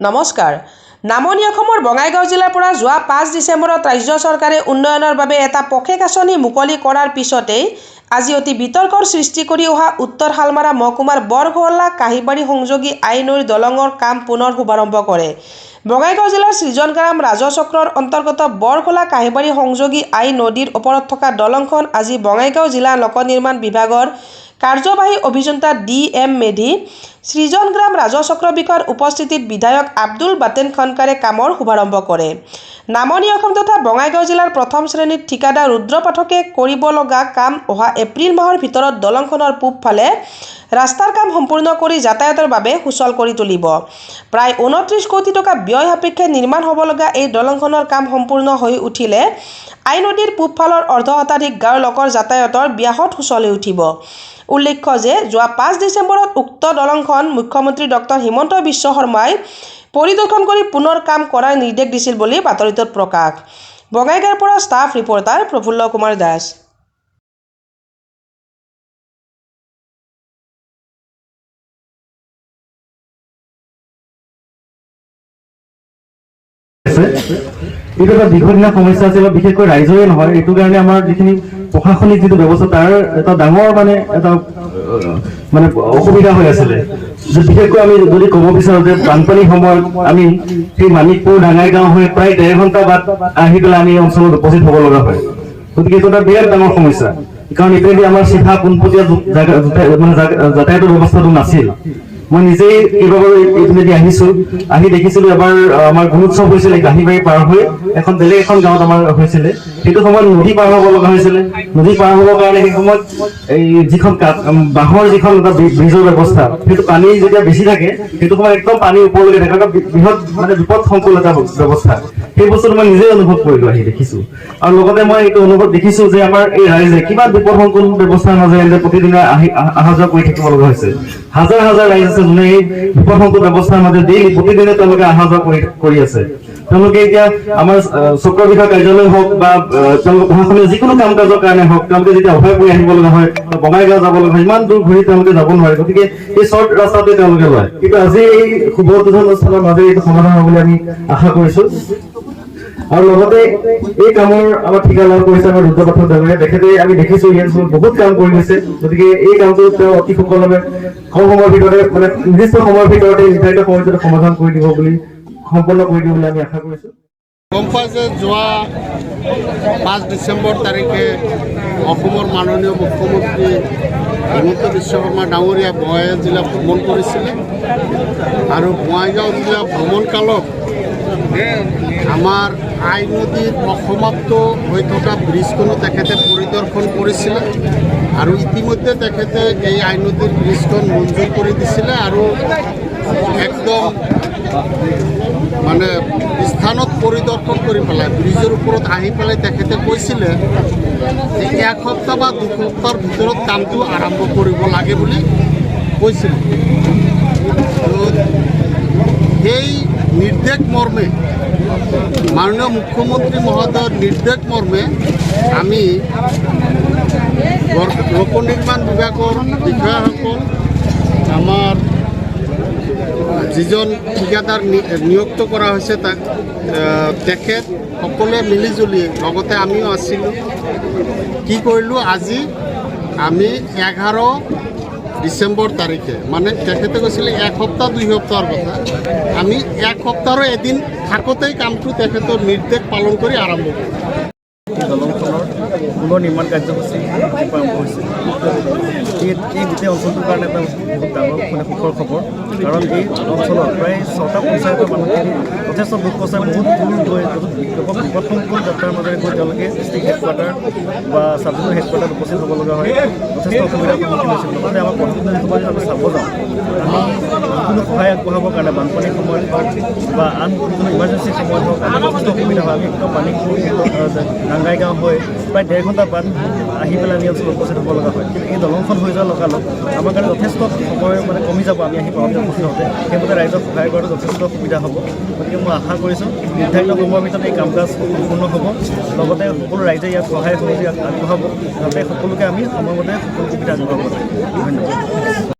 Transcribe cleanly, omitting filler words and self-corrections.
নমস্কাৰ। নামনি অসমৰ বঙাইগাঁও জিলাৰ পৰা যোৱা 5 ডিচেম্বৰত ৰাজ্য চৰকাৰে উন্নয়নৰ বাবে এটা পকেট আঁচনি মুকলি কৰাৰ পিছতেই আজি অতি বিতৰ্কৰ সৃষ্টি কৰি অহা উত্তৰ শালমাৰা মহকুমাৰ বৰঘলা কাহিবাৰী সংযোগী আই নৈৰ দলঙৰ কাম পুনৰ শুভাৰম্ভ কৰে। বঙাইগাঁও জিলাৰ সৃজনগ্ৰাম ৰাজচক্ৰৰ অন্তৰ্গত বৰঘলা কাহিবাৰী সংযোগী আই নদীৰ ওপৰত থকা দলংখন আজি বঙাইগাঁও জিলা লোক নিৰ্মাণ বিভাগৰ কাৰ্যবাহী অভিযন্তা DM মেধি, সৃজনগ্ৰাম ৰাজচক্ৰ বিষয়াৰ উপস্থিতিত বিধায়ক আব্দুল বাতেন খনকাৰে কামৰ শুভাৰম্ভ কৰে। নামনি অসম তথা বঙাইগাঁও জিলাৰ প্ৰথম শ্ৰেণীৰ ঠিকাদাৰ ৰুদ্ৰ পাঠকে কৰিব লগা কাম অহা এপ্ৰিল মাহৰ ভিতৰত দলংখনৰ পূবফালে ৰাস্তাৰ কাম সম্পূৰ্ণ কৰি যাতায়াতৰ বাবে সুচল কৰি তুলিব। প্ৰায় 29 কোটি টকা ব্যয় সাপেক্ষে নিৰ্মাণ হ'ব লগা এই দলংখনৰ কাম সম্পূৰ্ণ হৈ উঠিলে আই নদীৰ পূবফালৰ অৰ্ধশতাধিক গাঁৱৰ লোকৰ যাতায়াতৰ ব্যাহত সুচল হৈ উঠিব। উল্লেখ্য যে যোৱা 5 ডিচেম্বৰত উক্ত দলংখন মুখ্যমন্ত্ৰী ডক্টৰ হিমন্ত বিশ্ব শৰ্মাই পৰিদৰ্শন কৰি পুনৰ কাম কৰাৰ নিৰ্দেশ দিছিল বুলি বাতৰিটোত প্ৰকাশ। বঙাইগাঁৱৰ পৰা ষ্টাফ ৰিপৰ্টাৰ প্ৰফুল্ল কুমাৰ দাস। এইটো এটা দীৰ্ঘদিনীয়া সমস্যা আছে, বিশেষকৈ ৰাইজৰে নহয়। এইটো কাৰণে আমাৰ যিখিনি প্ৰশাসনিক যিটো ব্যৱস্থা তাৰ এটা ডাঙৰ এটা অসুবিধা হৈ আছিলে। বিশেষকৈ আমি যদি ক'ব বিচাৰো যে বানপানীৰ সময়ত আমি সেই মানিকপুৰ ডাঙাইগাঁও হৈ প্ৰায় 1.5 ঘণ্টা বাদ আহি পেলাই আমি অঞ্চলত উপস্থিত হ'ব লগা হয়। গতিকে এইটো এটা বিৰাট ডাঙৰ সমস্যা, কাৰণ ইপিনেদি আমাৰ চিধা পোনপটীয়া যাতায়াতৰ ব্যৱস্থাটো নাছিল। মই নিজেই কেইবাবাৰো এইপিনেদি আহি দেখিছিলো। এবাৰ আমাৰ গুণোৎসৱ হৈছিলে কাহিবাৰী পাৰ হৈ এখন বেলেগ এখন গাঁৱত আমাৰ হৈছিলে। সেইটো সময়ত নদী পাৰ হ'ব লগা হৈছিলে। নদী পাৰ হ'বৰ কাৰণে সেই সময়ত এই যিখন বাঁহৰ যিখন এটা ব্ৰিজৰ ব্যৱস্থা, সেইটো পানী যেতিয়া বেছি থাকে সেইটো সময়ত একদম পানী ওপৰলৈকে থাকে, এটা বৃহৎ বিপদ সংকুল এটা ব্যৱস্থা। সেই বস্তুটো মই নিজে অনুভৱ কৰিলো, আহি দেখিছো। আৰু লগতে মই এইটো অনুভৱ দেখিছো যে আমাৰ এই ৰাইজে কিমান বিপদ সংকুল ব্যৱস্থাৰ মাজেৰে প্ৰতিদিনে অহা যোৱা কৰি থাকিব লগা হৈছে। হাজাৰ হাজাৰ ৰাইজ আছে যোনে এই বিপদ সংকুল ব্যৱস্থাৰ মাজে ডেইলি প্ৰতিদিনে তেওঁলোকে অহা যোৱা কৰি আছে। তেওঁলোকে এতিয়া আমাৰ চক্ৰ বিষয়া কাৰ্যালয় হওক বা তেওঁলোকৰ প্ৰশাসনীয় যিকোনো কাম কাজৰ কাৰণে হওক, তেওঁলোকে যেতিয়া অভয় কৰি আহিব লগা হয়, বঙাইগাঁও যাব লগা হয়, ইমান দূৰ ঘূৰি তেওঁলোকে যাব নোৱাৰে। গতিকে এই শ্বৰ্ট ৰাস্তাটোৱে তেওঁলোকে লয়। কিন্তু আজি এই শুভ উদ্বোধন অনুষ্ঠানৰ মাজেৰে এইটো সমাধান হ'ব বুলি আমি আশা কৰিছো। আৰু লগতে এই কামৰ আমাৰ ঠিকা লাভ কৰিছে আমাৰ ৰুদ্ৰ পাঠক ডাঙৰীয়া। তেখেতে আমি দেখিছো এই অঞ্চলত বহুত কাম কৰি গৈছে। গতিকে এই কামটো তেওঁ অতি সুকলমে কম সময়ৰ ভিতৰতে নিৰ্দিষ্ট সময়ৰ ভিতৰতে নিৰ্ধাৰিত সময়ৰ ভিতৰতে সমাধান কৰি দিব বুলি সম্পন্ন কৰি দিব বুলি আমি আশা কৰিছো। গম পাই যে যোৱা 5 ডিচেম্বৰ তাৰিখে অসমৰ মাননীয় মুখ্যমন্ত্ৰী হিমন্ত বিশ্ব শৰ্মা ডাঙৰীয়া বঙাইগাঁও জিলা ভ্ৰমণ কৰিছিলে। আৰু বঙাইগাঁও জিলা ভ্ৰমণকালত আমাৰ আই নদীৰ অসমাপ্ত হৈ থকা ব্ৰিজখনো তেখেতে পৰিদৰ্শন কৰিছিলে। আৰু ইতিমধ্যে তেখেতে এই আই নদীৰ ব্ৰিজখন মঞ্জুৰ কৰি দিছিলে। আৰু একদম স্থানত পৰিদৰ্শন কৰি পেলাই ব্ৰিজৰ ওপৰত আহি পেলাই তেখেতে কৈছিলে যে 1 সপ্তাহ বা 2 সপ্তাহৰ ভিতৰত কামটো আৰম্ভ কৰিব লাগে বুলি কৈছিলে। সেই নিৰ্দেশ মৰ্মে মাননীয় মুখ্যমন্ত্ৰী মহোদয়ৰ নিৰ্দেশ মৰ্মে আমি লোক নিৰ্মাণ বিভাগৰ বিষয়াসকল, আমাৰ যিজন ঠিকাদাৰ নিযুক্ত কৰা হৈছে তেখেত সকলোৱে মিলিজুলি, লগতে আমিও আছিলোঁ, কি কৰিলোঁ, আজি আমি 11 ডিচেম্বৰ তাৰিখে তেখেতে কৈছিলে 1 সপ্তাহ 2 সপ্তাহৰ কথা, আমি 1 সপ্তাহৰ এদিন থাকোঁতেই কামটো তেখেতৰ নিৰ্দেশ পালন কৰি আৰম্ভ কৰিম। দলংখনৰ পুনৰ নিৰ্মাণ কাৰ্যসূচী আৰম্ভ হৈছে। এই গোটেই অঞ্চলটোৰ কাৰণে এটা বহুত ডাঙৰ সুখৰ খবৰ, কাৰণ এই অঞ্চলত প্ৰায় 6টা পঞ্চায়তৰ মানুহখিনি যথেষ্ট দুখ কষ্ট বহুত দূৰ গৈ বিপদসংকুল যাত্ৰাৰ মাজেৰে গৈ তেওঁলোকে ডিষ্ট্ৰিক্ট হেডকোৱাৰ্টাৰ বা চাব ডিভিজন হেডকোৱাৰ্টাৰত উপস্থিত হ'ব লগা হয়। যথেষ্ট অসুবিধাৰ সন্মুখীন হৈছিল। লগতে আমাৰ প্ৰতিনিধি যদি আমি চাব যাওঁ, আমি কোনো সহায় আগবঢ়াবৰ কাৰণে বানপানীৰ সময়ত হওক বা আন কোনো ইমাৰ্জেঞ্চিৰ সময়ত হওক আমাৰ যথেষ্ট অসুবিধা হয়। আমি একদম মানিকপুৰ ডাঙাইগাঁও হৈ প্ৰায় 1.5 ঘণ্টা বাদ আহি পেলাই আমি অঞ্চলত উপস্থিত হ'ব লগা হয়। কিন্তু এই দলংখন হৈ যোৱাৰ লগালগ আমাৰ কাৰণে যথেষ্ট সময় কমি যাব। আমি আহি পাওঁতে উপস্থিত হওঁতে সেইমতে ৰাইজক সহায় কৰাটো যথেষ্ট সুবিধা হ'ব। গতিকে মই আশা কৰিছোঁ নিৰ্ধাৰিত সময়ৰ ভিতৰত এই কাম কাজ সম্পূৰ্ণ হ'ব। লগতে সকলো ৰাইজে ইয়াত সহায় সহযোগ আগবঢ়াব, যাতে সকলোকে আমি সময়মতে সকলো সুবিধা আগবঢ়াব পাৰোঁ। ধন্যবাদ।